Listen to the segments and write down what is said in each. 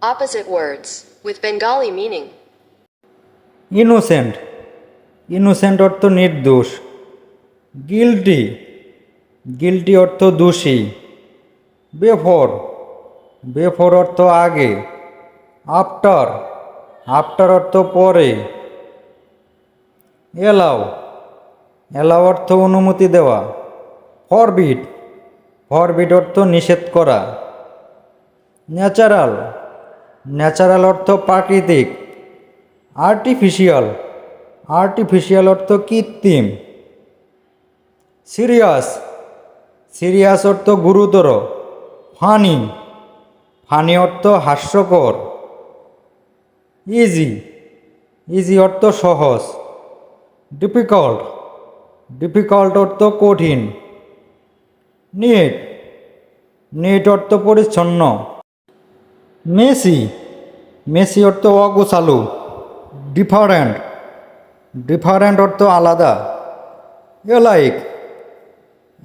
Opposite words with Bengali meaning. Innocent, innocent অর্থ নির্দোষ। Guilty, guilty অর্থ দোষী। বেফর, বেফর অর্থ আগে। আফটার, আফটার অর্থ পরে। এলাও, এলাও অর্থ অনুমতি দেওয়া। ফরবিট, ফরবিট অর্থ নিষেধ করা। ন্যাচারাল, ন্যাচারাল অর্থ প্রাকৃতিক। আর্টিফিশিয়াল, আর্টিফিশিয়াল অর্থ কৃত্রিম। সিরিয়াস, সিরিয়াস অর্থ গুরুতর। ফানি, ফানি অর্থ হাস্যকর। ইজি, ইজি অর্থ সহজ। ডিফিকাল্ট, ডিফিকাল্ট অর্থ কঠিন। নিট, নিট অর্থ পরিচ্ছন্ন। মেসি, মেসি অর্থ অগোছালো। ডিফারেন্ট, ডিফারেন্ট অর্থ আলাদা। এলাইক,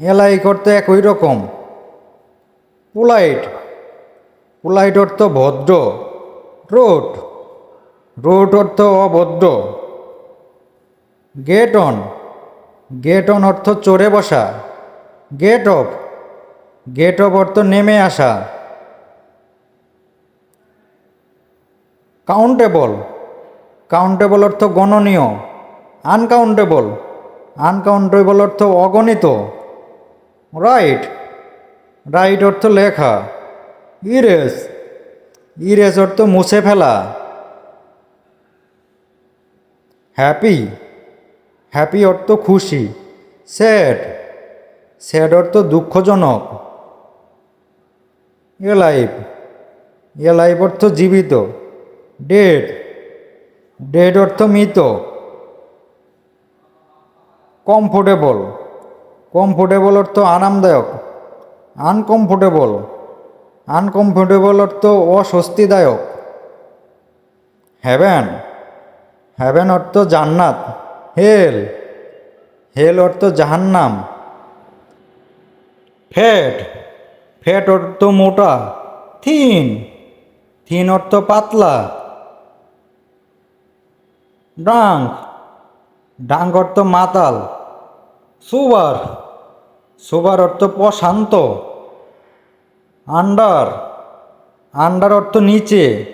এলাইক অর্থ একই রকম। পোলাইট, পোলাইট অর্থ ভদ্র। রোড, রোড অর্থ অভদ্র। গেট অন, গেট অন অর্থ চড়ে বসা। গেট অফ, গেট অফ অর্থ নেমে আসা। কাউন্টেবল, কাউন্টেবল অর্থ গণনীয়। আনকাউন্টেবল, আনকাউন্টেবল অর্থ অগণিত। রাইট, রাইট অর্থ লেখা। ইরেজ, ইরেজ অর্থ মুছে ফেলা। হ্যাপি, হ্যাপি অর্থ খুশি। স্যাড, স্যাড অর্থ দুঃখজনক। এলাইভ, এলাইভ অর্থ জীবিত। ডেড, ডেড অর্থ মৃত। কমফোর্টেবল, কমফোর্টেবল অর্থ আরামদায়ক। আনকমফোর্টেবল, আনকমফোর্টেবল অর্থ অস্বস্তিদায়ক। হেভেন, হেভেন অর্থ জান্নাত। হেল, হেল অর্থ জাহান্নাম। ফ্যাট, ফ্যাট অর্থ মোটা। থিন, থিন অর্থ পাতলা। ড্রাঙ্ক, ড্রাঙ্ক অর্থ মাতাল। সোবার, সোবার অর্থ প্রশান্ত। আন্ডার, আন্ডার অর্থ নিচে।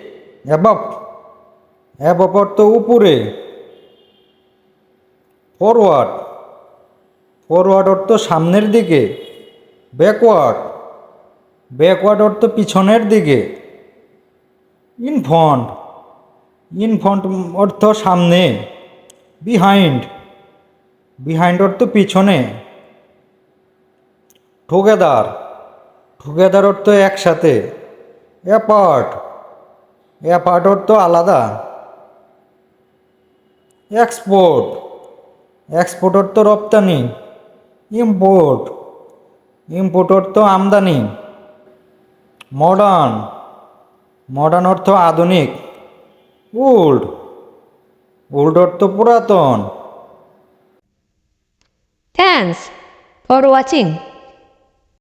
অ্যাবভ, অ্যাবভ অর্থ উপরে। ফরওয়ার্ড, ফরওয়ার্ড অর্থ সামনের দিকে। ব্যাকওয়ার্ড, ব্যাকওয়ার্ড অর্থ পিছনের দিকে। ইনফ্রন্ট, ইনফ্রন্ট অর্থ সামনে। বিহাইন্ড, বিহাইন্ড অর্থ পিছনে। টুগেদার, টুগেদার অর্থ একসাথে। অ্যাপার্ট, অ্যাপার্ট অর্থ আলাদা। এক্সপোর্ট, এক্সপোর্ট অর্থ রপ্তানি। ইম্পোর্ট, ইম্পোর্ট অর্থ আমদানি। মডার্ন, মডার্ন অর্থ আধুনিক। ওল্ড, ওল্ড অর্থ পুরাতন। Thanks for watching.